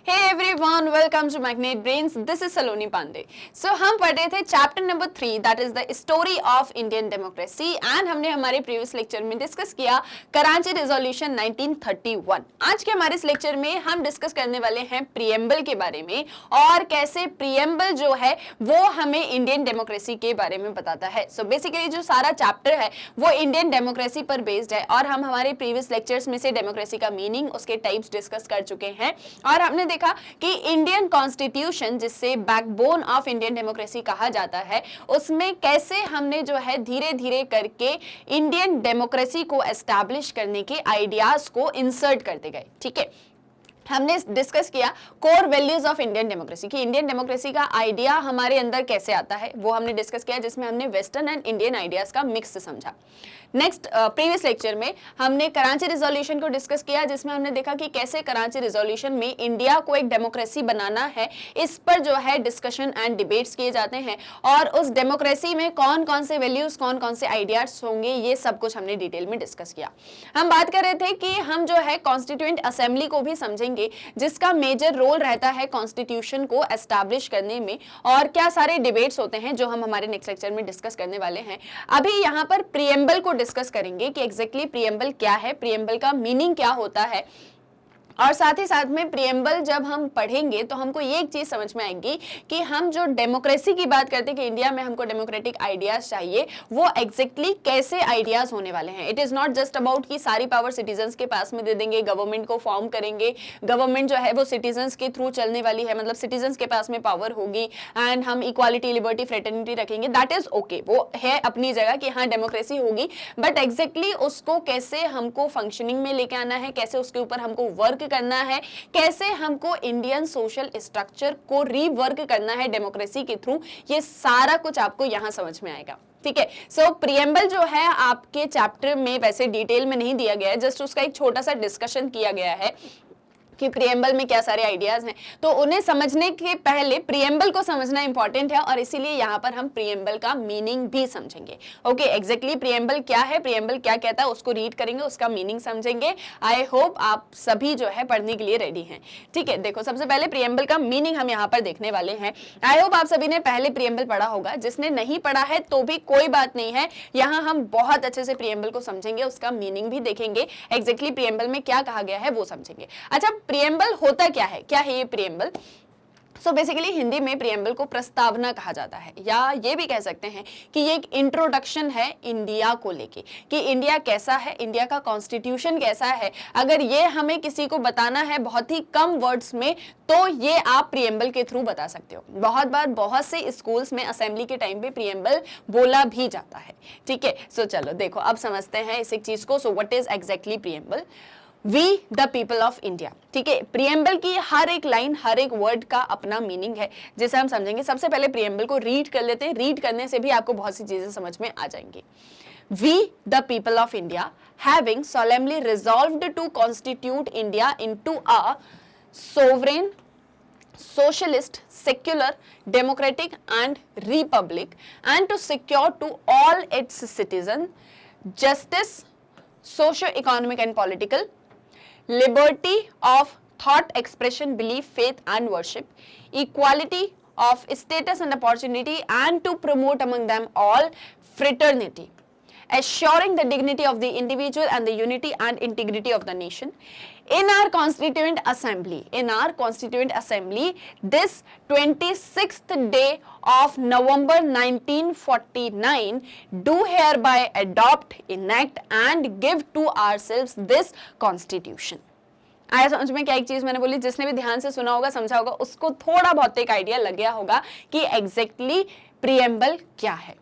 Hey everyone, welcome to Magnet Brains. This is Saloni Pandey. So हम पढ़ रहे थे chapter number 3 that is the story of Indian democracy and हमने हमारे previous lecture में discuss किया कराची रिजोल्यूशन 1931. आज के हमारे इस लेक्चर में हम डिस्कस करने वाले हैं प्रीएम्बल के बारे में और कैसे प्रीएम्बल जो है वो हमें इंडियन डेमोक्रेसी के बारे में बताता है. सो बेसिकली जो सारा चैप्टर है वो इंडियन डेमोक्रेसी पर बेस्ड है और हम हमारे प्रीवियस लेक्चर्स में से डेमोक्रेसी का मीनिंग, उसके टाइप्स डिस्कस कर चुके हैं और हमने देखा कि इंडियन कॉन्स्टिट्यूशन, जिससे बैकबोन ऑफ इंडियन डेमोक्रेसी कहा जाता है, उसमें कैसे हमने जो है धीरे धीरे करके इंडियन डेमोक्रेसी को एस्टैब्लिश करने के आइडियाज को इंसर्ट करते गए. ठीक है, हमने डिस्कस किया core values of Indian democracy कि इंडियन डेमोक्रेसी का आइडिया हमारे अंदर कैसे आता है, वो हमने डिस्कस किया, जिसमें हमने वेस्टर्न एंड इंडियन आइडियाज का मिक्स समझा. नेक्स्ट प्रीवियस लेक्चर में हमने कराची रिजोल्यूशन को डिस्कस किया, जिसमें हमने देखा कि कैसे कराची रिजोल्यूशन में इंडिया को एक डेमोक्रेसी बनाना है, इस पर जो है डिस्कशन एंड डिबेट्स किए जाते हैं और उस डेमोक्रेसी में कौन कौन से वैल्यूज, कौन कौन से आइडियाज होंगे, ये सब कुछ हमने डिटेल में डिस्कस किया. हम बात कर रहे थे कि हम जो है कॉन्स्टिट्यूएंट असेंबली को भी समझेंगे, जिसका मेजर रोल रहता है कॉन्स्टिट्यूशन को एस्टैब्लिश करने में, और क्या सारे डिबेट्स होते हैं जो हम हमारे नेक्स्ट लेक्चर में डिस्कस करने वाले हैं. अभी यहाँ पर प्रीएम्बल को डिस्कस करेंगे कि एग्जैक्टली प्रीएम्बल क्या है, प्रीएम्बल का मीनिंग क्या होता है, और साथ ही साथ में प्रीएम्बल जब हम पढ़ेंगे तो हमको ये एक चीज समझ में आएगी कि हम जो डेमोक्रेसी की बात करते हैं कि इंडिया में हमको डेमोक्रेटिक आइडियाज चाहिए, वो एग्जैक्टली कैसे आइडियाज होने वाले हैं. It is not just about कि सारी पावर सिटीजन्स के पास में दे देंगे, गवर्नमेंट को फॉर्म करेंगे, गवर्नमेंट जो है वो सिटीजन्स के थ्रू चलने वाली है, मतलब सिटीजन्स के पास में पावर होगी एंड हम इक्वालिटी, लिबर्टी, फ्रेटर्निटी रखेंगे. दैट इज ओके, वो है अपनी जगह कि हाँ डेमोक्रेसी होगी, बट एग्जैक्टली उसको कैसे हमको फंक्शनिंग में लेके आना है, कैसे उसके ऊपर हमको वर्क करना है, कैसे हमको इंडियन सोशल स्ट्रक्चर को रीवर्क करना है डेमोक्रेसी के थ्रू, ये सारा कुछ आपको यहां समझ में आएगा. ठीक है, सो प्रीएम्बल जो है आपके चैप्टर में वैसे डिटेल में नहीं दिया गया है, जस्ट उसका एक छोटा सा डिस्कशन किया गया है कि प्रीएम्बल में क्या सारे आइडियाज हैं. तो उन्हें समझने के पहले प्रीएम्बल को समझना इंपॉर्टेंट है और इसीलिए यहाँ पर हम प्रीएम्बल का मीनिंग भी समझेंगे. ओके, एग्जैक्टली प्रीएम्बल क्या है, प्रीएम्बल क्या कहता है, उसको रीड करेंगे, उसका मीनिंग समझेंगे. आई होप आप सभी जो है पढ़ने के लिए रेडी हैं. ठीक है, देखो सबसे पहले प्रीएम्बल का मीनिंग हम यहाँ पर देखने वाले हैं. आई होप आप सभी ने पहले प्रीएम्बल पढ़ा होगा. जिसने नहीं पढ़ा है तो भी कोई बात नहीं है, यहाँ हम बहुत अच्छे से प्रीएम्बल को समझेंगे, उसका मीनिंग भी देखेंगे, एग्जैक्टली प्रीएम्बल में क्या कहा गया है वो समझेंगे. अच्छा, प्रीएम्बल होता क्या है, क्या है ये प्रीएम्बल? सो बेसिकली हिंदी में प्रीएम्बल को प्रस्तावना कहा जाता है, या ये भी कह सकते हैं कि ये एक इंट्रोडक्शन है इंडिया को लेके कि इंडिया कैसा है, इंडिया का कॉन्स्टिट्यूशन कैसा है. अगर ये हमें किसी को बताना है बहुत ही कम वर्ड्स में, तो ये आप प्रीएम्बल के थ्रू बता सकते हो. बहुत बार बहुत से स्कूल्स में असेंबली के टाइम पे प्रीएम्बल बोला भी जाता है. ठीक है, सो चलो देखो अब समझते हैं इस एक चीज को. So what is exactly preamble? We the people of India. ठीक है, प्रीएम्बल की हर एक लाइन, हर एक वर्ड का अपना मीनिंग है, जिसे हम समझेंगे. सबसे पहले प्रीएम्बल को रीड कर लेते हैं, रीड करने से भी आपको बहुत सी चीजें समझ में आ जाएंगी. We the people of India having solemnly resolved to constitute India into a sovereign, socialist, secular, democratic and republic, and to secure to all its citizens justice, socio-economic and political, liberty of thought expression, belief, faith and worship, equality of status and opportunity, and to promote among them all fraternity, assuring the dignity of the individual and the unity and integrity of the nation. In our constituent assembly, this 26th day of November 1949, do hereby adopt, enact and give to ourselves this constitution. आया समझ में? क्या एक चीज मैंने बोली, जिसने भी ध्यान से सुना होगा, समझा होगा, उसको थोड़ा बहुत एक आइडिया लग गया होगा कि एग्जैक्टली प्रीएम्बल क्या है.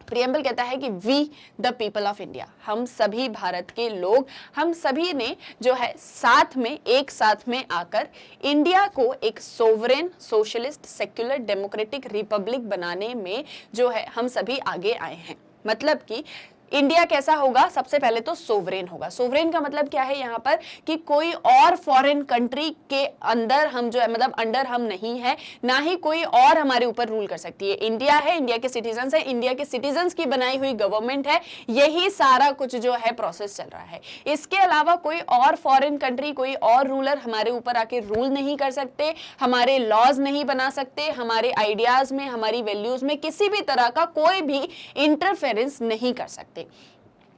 प्रीएम्बल कहता है कि we the people of India, हम सभी भारत के लोग, हम सभी ने जो है साथ में, एक साथ में आकर इंडिया को एक sovereign, socialist, secular, democratic Republic बनाने में जो है हम सभी आगे आए हैं. मतलब कि इंडिया कैसा होगा? सबसे पहले तो सोवरेन होगा। सोवरेन का मतलब क्या है यहाँ पर कि कोई और फॉरेन कंट्री के अंदर हम जो है मतलब अंडर हम नहीं है, ना ही कोई और हमारे ऊपर रूल कर सकती है। इंडिया है, इंडिया के सिटीजन्स है, इंडिया के सिटीजन्स की बनाई हुई गवर्नमेंट है, यही सारा कुछ जो है प्रोसेस चल रहा है। इसके अलावा कोई और फॉरेन कंट्री, कोई और रूलर हमारे ऊपर आके रूल नहीं कर सकते, हमारे लॉज नहीं बना सकते, हमारे आइडियाज में, हमारी वैल्यूज में किसी भी तरह का कोई भी इंटरफेरेंस नहीं कर सकते।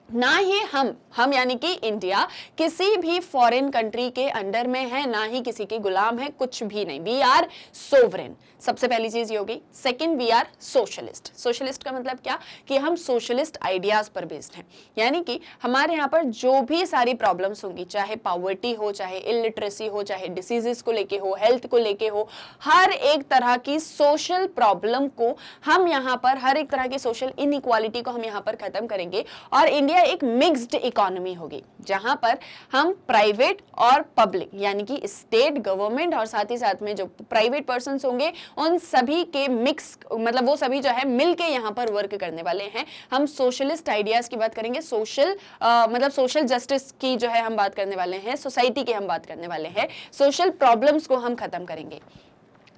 ना ही हम यानी कि इंडिया किसी भी फॉरेन कंट्री के अंडर में है, ना ही किसी के गुलाम है, कुछ भी नहीं। वी आर सोवरेन, सबसे पहली चीज ये होगी। Second, we are socialist. Socialist का मतलब क्या कि हम सोशलिस्ट आइडियाज पर बेस्ड हैं, यानी कि हमारे यहाँ पर जो भी सारी प्रॉब्लम्स होंगी, चाहे पॉवर्टी हो, चाहे इलिटरेसी हो, चाहे डिसीजेस को लेके हो, हेल्थ को लेके हो, हर एक तरह की सोशल प्रॉब्लम को हम यहाँ पर, हर एक तरह की सोशल इनइक्वालिटी को हम यहाँ पर खत्म करेंगे। और इंडिया एक मिक्स्ड इकोनॉमी होगी जहां पर हम प्राइवेट और पब्लिक यानी कि स्टेट गवर्नमेंट और साथ ही साथ में जो प्राइवेट पर्संस होंगे उन सभी के मिक्स मतलब वो सभी जो है मिलके यहां पर वर्क करने वाले हैं। हम सोशलिस्ट आइडियाज की बात करेंगे, सोशल मतलब सोशल जस्टिस की जो है हम बात करने वाले हैं, सोसाइटी की हम बात करने वाले हैं, सोशल प्रॉब्लम्स को हम खत्म करेंगे।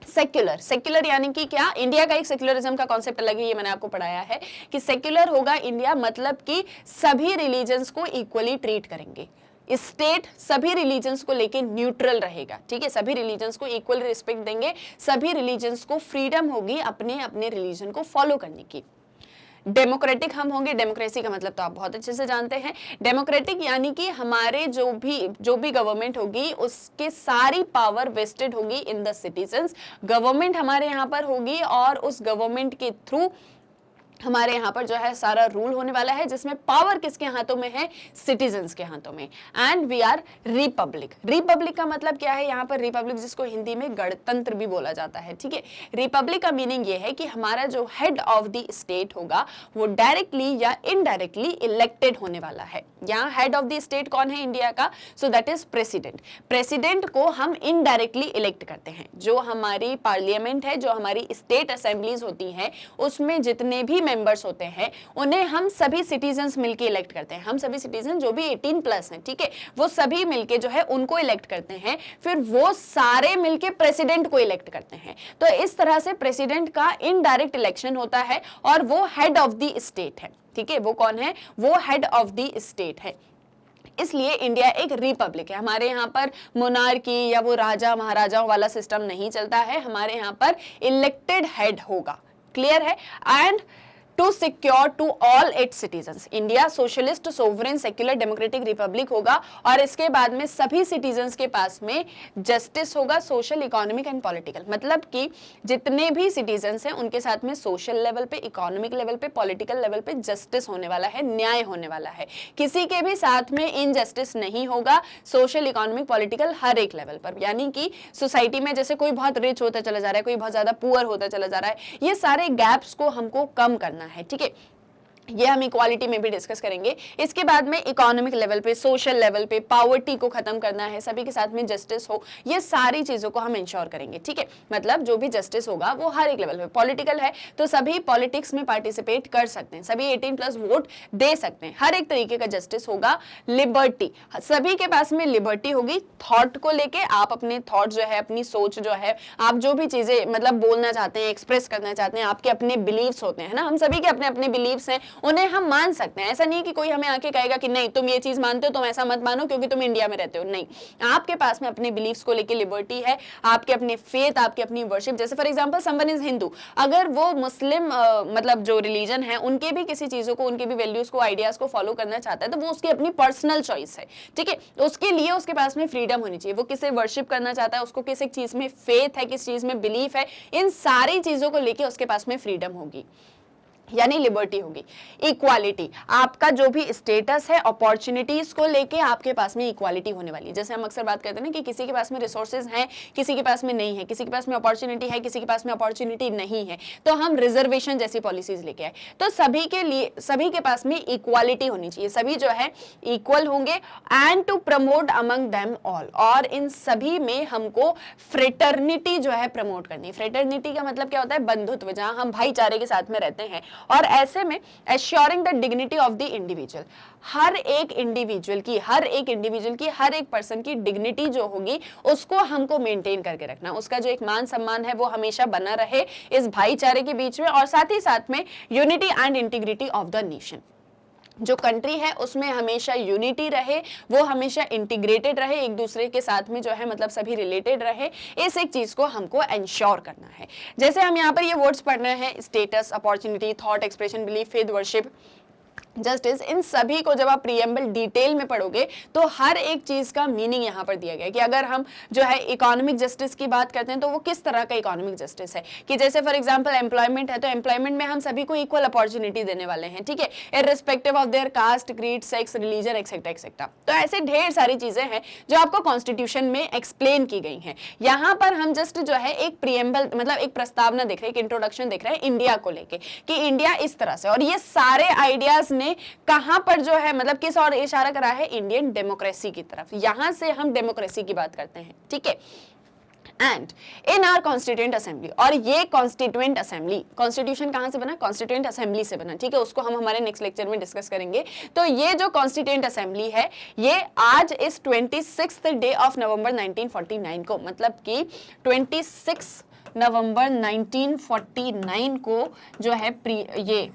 सेक्युलर, सेक्युलर यानी कि क्या? इंडिया का एक सेक्युलरिज्म का कॉन्सेप्ट अलग है, ये मैंने आपको पढ़ाया है कि सेक्युलर होगा इंडिया मतलब कि सभी रिलीजन्स को इक्वली ट्रीट करेंगे। स्टेट सभी रिलीजन्स को लेके न्यूट्रल रहेगा, ठीक है, सभी रिलीजन्स को इक्वल रिस्पेक्ट देंगे, सभी रिलीजन्स को फ्रीडम होगी अपने अपने रिलीजन को फॉलो करने की। डेमोक्रेटिक हम होंगे, डेमोक्रेसी का मतलब तो आप बहुत अच्छे से जानते हैं। डेमोक्रेटिक यानी कि हमारे जो भी गवर्नमेंट होगी उसके सारी पावर वेस्टेड होगी इन द सिटीजन्स। गवर्नमेंट हमारे यहाँ पर होगी और उस गवर्नमेंट के थ्रू हमारे यहाँ पर जो है सारा रूल होने वाला है, जिसमें पावर किसके हाथों में है? सिटीजन्स के हाथों में। And we are republic. Republic का मतलब क्या है यहाँ पर? रिपब्लिक जिसको हिंदी में गणतंत्र भी बोला जाता है, ठीक है। रिपब्लिक का मीनिंग ये है कि हमारा जो हेड ऑफ द स्टेट होगा वो डायरेक्टली या इनडायरेक्टली इलेक्टेड होने वाला है। यहाँ हेड ऑफ द स्टेट कौन है इंडिया का? So that is president. President को हम इनडायरेक्टली इलेक्ट करते हैं। जो हमारी पार्लियामेंट है, जो हमारी स्टेट असेंबलीज होती हैं, उसमें जितने भी मेंबर्स होते हैं उन्हें हम सभी सिटीजन्स मिलके इलेक्ट करते हैं। हम सभी सिटीजन जो भी 18+ हैं, ठीक है, वो सभी मिलके जो है उनको इलेक्ट करते हैं, फिर वो सारे मिलके प्रेसिडेंट को इलेक्ट करते हैं। तो इस तरह से प्रेसिडेंट का इनडायरेक्ट इलेक्शन होता है और वो हेड ऑफ द स्टेट है, ठीक है। वो कौन है? वो हेड ऑफ द स्टेट है। इसलिए इंडिया एक रिपब्लिक है। हमारे यहाँ पर मोनार्की या वो राजा महाराजाओं वाला सिस्टम नहीं चलता है, हमारे यहाँ पर इलेक्टेड हेड होगा। क्लियर है? And to secure to all its citizens, India socialist sovereign secular democratic republic होगा और इसके बाद में सभी सिटीजन्स के पास में जस्टिस होगा, सोशल, इकोनॉमिक एंड पॉलिटिकल। मतलब कि जितने भी सिटीजन्स हैं उनके साथ में सोशल लेवल पे, इकोनॉमिक लेवल पे, पॉलिटिकल लेवल पे जस्टिस होने वाला है, न्याय होने वाला है। किसी के भी साथ में इनजस्टिस नहीं होगा, सोशल, इकोनॉमिक, पॉलिटिकल हर एक लेवल पर। यानी कि सोसाइटी में जैसे कोई बहुत रिच होता चला जा रहा है, कोई बहुत ज्यादा पुअर होता चला जा रहा है, ये सारे गैप्स को हमको कम करना है, ठीक है। ये हम इक्वालिटी में भी डिस्कस करेंगे। इसके बाद में इकोनॉमिक लेवल पे, सोशल लेवल पे पॉवर्टी को खत्म करना है, सभी के साथ में जस्टिस हो, ये सारी चीजों को हम इंश्योर करेंगे, ठीक है। मतलब जो भी जस्टिस होगा वो हर एक लेवल पे। पॉलिटिकल है तो सभी पॉलिटिक्स में पार्टिसिपेट कर सकते हैं, सभी 18+ वोट दे सकते हैं, हर एक तरीके का जस्टिस होगा। लिबर्टी, सभी के पास में लिबर्टी होगी थॉट को लेके। आप अपने थॉट जो है, अपनी सोच जो है, आप जो भी चीजें मतलब बोलना चाहते हैं, एक्सप्रेस करना चाहते हैं, आपके अपने बिलीव्स होते हैं ना, हम सभी के अपने अपने बिलीव्स हैं, उन्हें हम मान सकते हैं। ऐसा नहीं कि कोई हमें आके कहेगा कि नहीं तुम ये चीज मानते हो, तुम ऐसा मत मानो क्योंकि तुम इंडिया में रहते हो। नहीं, आपके पास में अपने बिलीव्स को लेके लिबर्टी है, आपके अपने फेथ, आपके अपनी वर्शिप। जैसे for example someone is Hindu, अगर वो मुस्लिम मतलब जो रिलीजन है उनके भी किसी चीजों को, उनके भी वैल्यूज को, आइडियाज को फॉलो करना चाहता है तो वो उसकी अपनी पर्सनल चॉइस है, ठीक है। उसके लिए उसके पास में फ्रीडम होनी चाहिए। वो किसे वर्शिप करना चाहता है, उसको किस एक चीज में फेथ है, किस चीज में बिलीफ है, इन सारी चीजों को लेके उसके पास में फ्रीडम होगी, यानी लिबर्टी होगी। इक्वालिटी, आपका जो भी स्टेटस है, अपॉर्चुनिटीज को लेके आपके पास में इक्वालिटी होने वाली है। जैसे हम अक्सर बात करते हैं ना कि किसी के पास में रिसोर्सेज हैं, किसी के पास में नहीं है, किसी के पास में अपॉर्चुनिटी है, किसी के पास में अपॉर्चुनिटी नहीं है, तो हम रिजर्वेशन जैसी पॉलिसीज लेके आए। तो सभी के लिए, सभी के पास में इक्वालिटी होनी चाहिए, सभी जो है इक्वल होंगे। And to promote among them all, और इन सभी में हमको फ्रेटर्निटी जो है प्रमोट करनी है। फ्रेटर्निटी का मतलब क्या होता है? बंधुत्व, जहां हम भाईचारे के साथ में रहते हैं और ऐसे में assuring the dignity of the individual, हर एक इंडिविजुअल की हर एक पर्सन की डिग्निटी जो होगी उसको हमको मेंटेन करके रखना, उसका जो एक मान सम्मान है वो हमेशा बना रहे इस भाईचारे के बीच में, और साथ ही साथ में unity and integrity of the nation, जो कंट्री है उसमें हमेशा यूनिटी रहे, वो हमेशा इंटीग्रेटेड रहे, एक दूसरे के साथ में जो है मतलब सभी रिलेटेड रहे, इस एक चीज को हमको एंश्योर करना है। जैसे हम यहाँ पर ये वर्ड्स पढ़ रहे हैं, status, opportunity, thought expression, belief, faith, worship, justice, इन सभी को जब आप प्रीएम्बल डिटेल में पढ़ोगे तो हर एक चीज का मीनिंग यहाँ पर दिया गया है कि अगर हम जो है इकोनॉमिक जस्टिस की बात करते हैं तो वो किस तरह का इकोनॉमिक जस्टिस है, कि जैसे फॉर एग्जांपल एम्प्लॉयमेंट है तो एम्प्लॉयमेंट में हम सभी को इक्वल अपॉर्चुनिटी देने वाले हैं, ठीक है, irrespective of their caste, creed, sex, religion, etcetera etcetera. तो ऐसे ढेर सारी चीजें हैं जो आपको कॉन्स्टिट्यूशन में एक्सप्लेन की गई हैं। यहाँ पर हम जस्ट जो है एक प्रीएम्बल मतलब एक प्रस्तावना देख रहे हैं, एक इंट्रोडक्शन देख रहे हैं इंडिया को लेके कि इंडिया इस तरह से, और ये सारे आइडियाज ने कहां पर जो है मतलब किस और इशारा करा है, इंडियन डेमोक्रेसी की तरफ। यहां से हम डेमोक्रेसी की बात करते हैं, ठीक है। And in our constituent assembly, और ये कॉन्स्टिट्यूएंट असेंबली, कॉन्स्टिट्यूशन कहां से बना, कॉन्स्टिट्यूएंट असेंबली से बना, ठीक है, उसको हम हमारे नेक्स्ट लेक्चर में डिस्कस करेंगे। तो ये जो कॉन्स्टिट्यूएंट असेंबली है ये आज इस 26 डे ऑफ नवंबर 1949 को, मतलब कि 26 नवंबर 1949 को जो है ये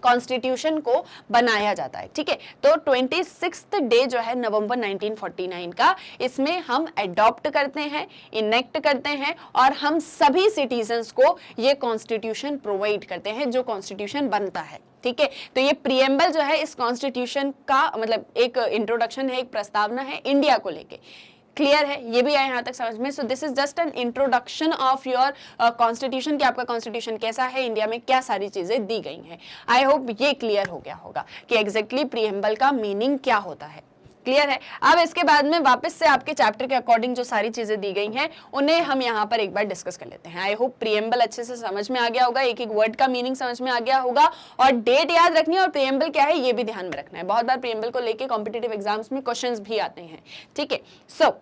कॉन्स्टिट्यूशन को बनाया जाता है, ठीक है। तो 26 डे जो है नवंबर 1949 का, इसमें हम अडॉप्ट करते हैं, इनेक्ट करते हैं, और हम सभी सिटीजन्स को ये कॉन्स्टिट्यूशन प्रोवाइड करते हैं जो कॉन्स्टिट्यूशन बनता है, ठीक है। तो ये प्रीएम्बल जो है इस कॉन्स्टिट्यूशन का मतलब एक इंट्रोडक्शन है, एक प्रस्तावना है इंडिया को लेके। क्लियर है, ये भी आए यहाँ तक समझ में। So this is just an introduction of your constitution कि आपका कॉन्स्टिट्यूशन कैसा है, इंडिया में क्या सारी चीजें दी गई हैं। आई होप ये क्लियर हो गया होगा कि एग्जैक्टली प्रीएम्बल का मीनिंग क्या होता है। क्लियर है। अब इसके बाद में वापस से आपके चैप्टर के अकॉर्डिंग जो सारी चीजें दी गई हैं उन्हें हम यहाँ पर एक बार डिस्कस कर लेते हैं। आई होप प्रीएम्बल अच्छे से समझ में आ गया होगा, एक एक वर्ड का मीनिंग समझ में आ गया होगा, और डेट याद रखनी है और प्रीएम्बल क्या है ये भी ध्यान में रखना है। बहुत बार प्रीएम्बल को लेके कॉम्पिटिटिव एग्जाम्स में क्वेश्चंस भी आते हैं, ठीक है। सो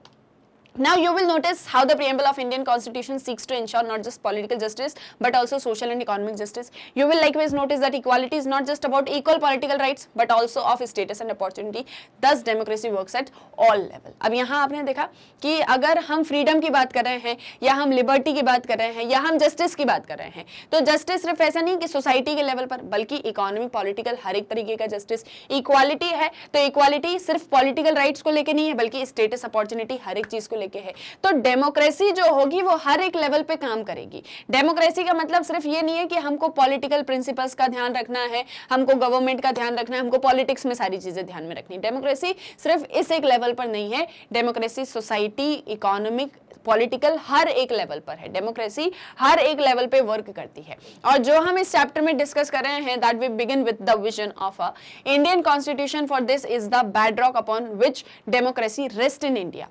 now you will notice how the preamble of Indian Constitution seeks to ensure not just political justice but also social and economic justice. You will likewise notice that equality is not just about equal political rights but also of status and opportunity. Thus democracy works at all level. अब यहाँ आपने देखा कि अगर हम freedom की बात कर रहे हैं या हम लिबर्टी की बात कर रहे हैं या हम जस्टिस की बात कर रहे हैं, तो जस्टिस सिर्फ ऐसा नहीं कि सोसाइटी के लेवल पर, बल्कि इकोनॉमिक, पॉलिटिकल, हर एक तरीके का जस्टिस। इक्वालिटी है तो इक्वालिटी सिर्फ पॉलिटिकल राइट्स को लेके नहीं है बल्कि स्टेटस, अपॉर्चुनिटी, हर एक चीज को लेके है। तो डेमोक्रेसी जो होगी वो हर एक लेवल पे काम करेगी। डेमोक्रेसी का मतलब सिर्फ ये नहीं है कि हमको पॉलिटिकल प्रिंसिपल्स का ध्यान रखना है, हमको गवर्नमेंट का ध्यान रखना है, हमको पॉलिटिक्स में सारी चीजें ध्यान में रखनी। डेमोक्रेसी सिर्फ इस एक लेवल पर नहीं है, डेमोक्रेसी सोसाइटी, इकोनॉमिक, पॉलिटिकल हर एक लेवल पर है। डेमोक्रेसी हर एक लेवल पे वर्क करती है। और जो हम इस चैप्टर में डिस्कस कर रहे हैं, that we begin with the vision of a Indian constitution, for this is the bedrock upon which democracy rest in India.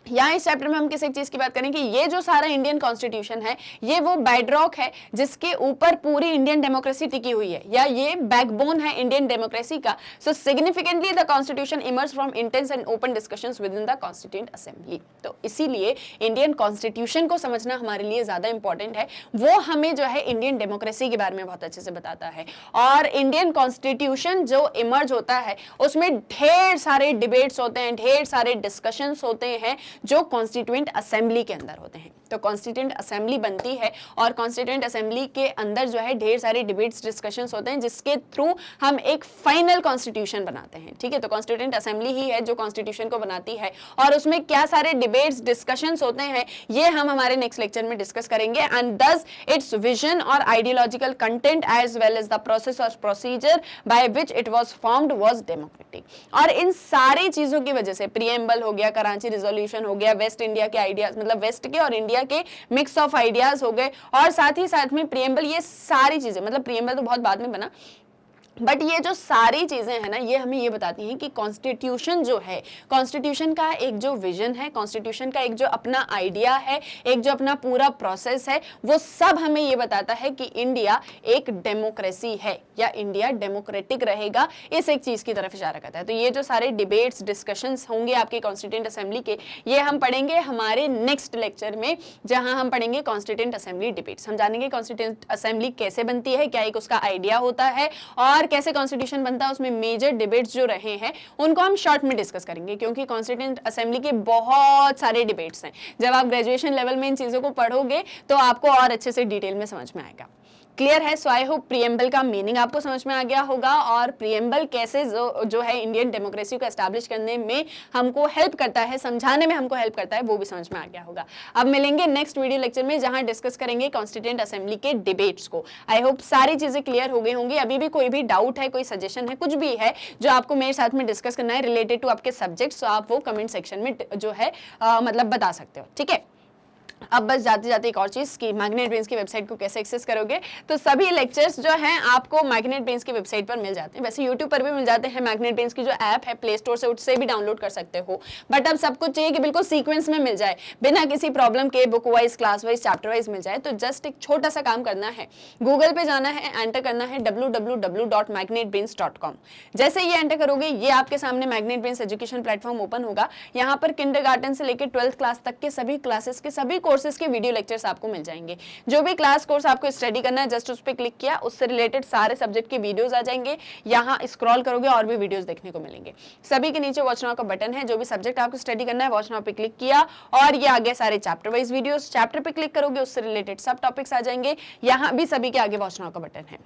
यहाँ इस चैप्टर में हम किस एक चीज की बात करें कि ये जो सारा इंडियन कॉन्स्टिट्यूशन है ये वो बेडरॉक है जिसके ऊपर पूरी इंडियन डेमोक्रेसी टिकी हुई है, या ये बैकबोन है इंडियन डेमोक्रेसी का। So significantly the constitution emerge from intense and open discussions within the constituent assembly. तो इसीलिए इंडियन कॉन्स्टिट्यूशन को समझना हमारे लिए ज्यादा इंपॉर्टेंट है। वो हमें जो है इंडियन डेमोक्रेसी के बारे में बहुत अच्छे से बताता है। और इंडियन कॉन्स्टिट्यूशन जो इमर्ज होता है उसमें ढेर सारे डिबेट्स होते हैं, ढेर सारे डिस्कशंस होते हैं जो कॉन्स्टिट्यूएंट असेंबली के अंदर होते हैं। तो कॉन्स्टिट्यूएंट असेंबली बनती है और कॉन्स्टिट्यूएंट असेंबली के अंदर जो है ढेर सारे डिबेट्स, डिस्कशंस होते हैं जिसके थ्रू हम एक फाइनल कॉन्स्टिट्यूशन बनाते हैं, ठीक है। तो कॉन्स्टिट्यूएंट असेंबली ही है जो कॉन्स्टिट्यूशन को बनाती है, और उसमें क्या सारे डिबेट्स, डिस्कशंस होते हैं ये हम हमारे नेक्स्ट लेक्चर में डिस्कस करेंगे। एंड दस इट्स विजन और ideological content as well as the process और procedure by which it was formed was democratic. और इन सारी चीजों की वजह से प्रीएम्बल हो गया, कराची रिजोल्यूशन हो गया, वेस्ट इंडिया के आइडियाज मतलब वेस्ट के और इंडिया के मिक्स ऑफ आइडियाज हो गए, और साथ ही साथ में प्रीएम्बल, ये सारी चीजें मतलब प्रीएम्बल तो बहुत बाद में बना, बट ये जो सारी चीज़ें हैं ना, ये हमें ये बताती हैं कि कॉन्स्टिट्यूशन जो है, कॉन्स्टिट्यूशन का एक जो विजन है, कॉन्स्टिट्यूशन का एक जो अपना आइडिया है, एक जो अपना पूरा प्रोसेस है, वो सब हमें ये बताता है कि इंडिया एक डेमोक्रेसी है या इंडिया डेमोक्रेटिक रहेगा, इस एक चीज़ की तरफ इशारा करता है। तो ये जो सारे डिबेट्स डिस्कशंस होंगे आपके कॉन्स्टिट्यूंट असेंबली के, ये हम पढ़ेंगे हमारे नेक्स्ट लेक्चर में, जहां हम पढ़ेंगे कॉन्स्टिट्यूंट असेंबली डिबेट्स। हम जानेंगे कॉन्स्टिट्यूंट असेंबली कैसे बनती है, क्या एक उसका आइडिया होता है, और कैसे कॉन्स्टिट्यूशन बनता है, उसमें मेजर डिबेट्स जो रहे हैं उनको हम शॉर्ट में डिस्कस करेंगे, क्योंकि कॉन्स्टिट्यूंट असेंबली के बहुत सारे डिबेट्स हैं। जब आप ग्रेजुएशन लेवल में इन चीज़ों को पढ़ोगे तो आपको और अच्छे से डिटेल में समझ में आएगा। क्लियर है? सो आई होप प्रीएम्बल का मीनिंग आपको समझ में आ गया होगा, और प्रीएम्बल कैसे जो है इंडियन डेमोक्रेसी को एस्टैब्लिश करने में हमको हेल्प करता है, समझाने में हमको हेल्प करता है, वो भी समझ में आ गया होगा। अब मिलेंगे नेक्स्ट वीडियो लेक्चर में, जहां डिस्कस करेंगे कॉन्स्टिट्यूएंट असेंबली के डिबेट्स को। आई होप सारी चीजें क्लियर हो गई होंगी। अभी भी कोई भी डाउट है, कोई सजेशन है, कुछ भी है जो आपको मेरे साथ में डिस्कस करना है रिलेटेड टू आपके सब्जेक्ट, तो आप वो कमेंट सेक्शन में जो है मतलब बता सकते हो, ठीक है। अब बस जाते जाते एक और चीज़ कि मैग्नेट ब्रेन्स की वेबसाइट को कैसे एक्सेस करोगे। तो सभी लेक्चर्स जो हैं आपको मैग्नेट ब्रेन्स की वेबसाइट पर मिल जाते हैं, वैसे यूट्यूब पर भी मिल जाते हैं। मैग्नेट ब्रेन्स की जो ऐप है प्ले स्टोर से, उससे भी डाउनलोड कर सकते हो। बट अब सब कुछ चाहिए कि बिल्कुल सीक्वेंस में मिल जाए, बिना किसी प्रॉब्लम के, book wise, class wise, chapter wise मिल जाए। तो जस्ट एक छोटा सा काम करना है, गूगल पे जाना है, एंटर करना है www.magnetbrains.com। जैसे ये एंटर करोगे, ये आपके सामने magnet brains education platform open होगा। यहाँ पर किंडरगार्टन से लेकर 12th क्लास तक के सभी क्लासेस के सभी कोर्सेज के वीडियो लेक्चर्स आपको मिल जाएंगे। जो भी क्लास कोर्स आपको स्टडी करना है, जस्ट उस पर क्लिक किया, उससे रिलेटेड सारे सब्जेक्ट के वीडियोस आ जाएंगे। यहाँ स्क्रॉल करोगे और भी वीडियोस देखने को मिलेंगे। सभी के नीचे वॉच नाउ का बटन है, जो भी सब्जेक्ट आपको स्टडी करना है वॉच नाउ पे क्लिक किया और ये आगे सारे चैप्टर वाइज वीडियोस, चैप्टर पे क्लिक करोगे उससे रिलेटेड सब टॉपिक्स आ जाएंगे। यहाँ भी सभी के आगे वॉच नाउ का बटन है।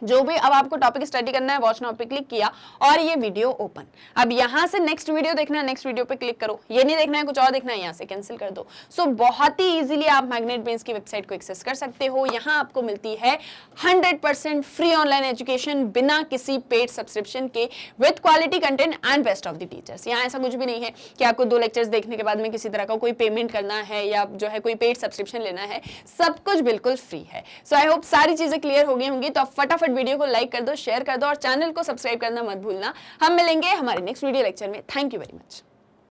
जो भी अब आपको टॉपिक स्टडी करना है, वॉच नाउ पे क्लिक किया और ये वीडियो ओपन। अब यहाँ से नेक्स्ट वीडियो देखना है, नेक्स्ट वीडियो पे क्लिक करो। ये नहीं देखना है, कुछ और देखना है, यहाँ से कैंसिल कर दो। सो बहुत ही इजीली आप मैग्नेट ब्रेन्स की वेबसाइट को एक्सेस कर सकते हो। यहाँ आपको मिलती है 100% फ्री ऑनलाइन एजुकेशन बिना किसी पेड सब्सक्रिप्शन के, with quality content and best of the teachers. यहाँ ऐसा कुछ भी नहीं है कि आपको 2 लेक्चर्स देखने के बाद में किसी तरह का कोई पेमेंट करना है या जो है कोई पेड सब्सक्रिप्शन लेना है। सब कुछ बिल्कुल फ्री है। सो आई होप सारी चीजें क्लियर हो गई होंगी। तो आप फटाफट वीडियो को लाइक कर दो, शेयर कर दो और चैनल को सब्सक्राइब करना मत भूलना। हम मिलेंगे हमारे नेक्स्ट वीडियो लेक्चर में। Thank you very much.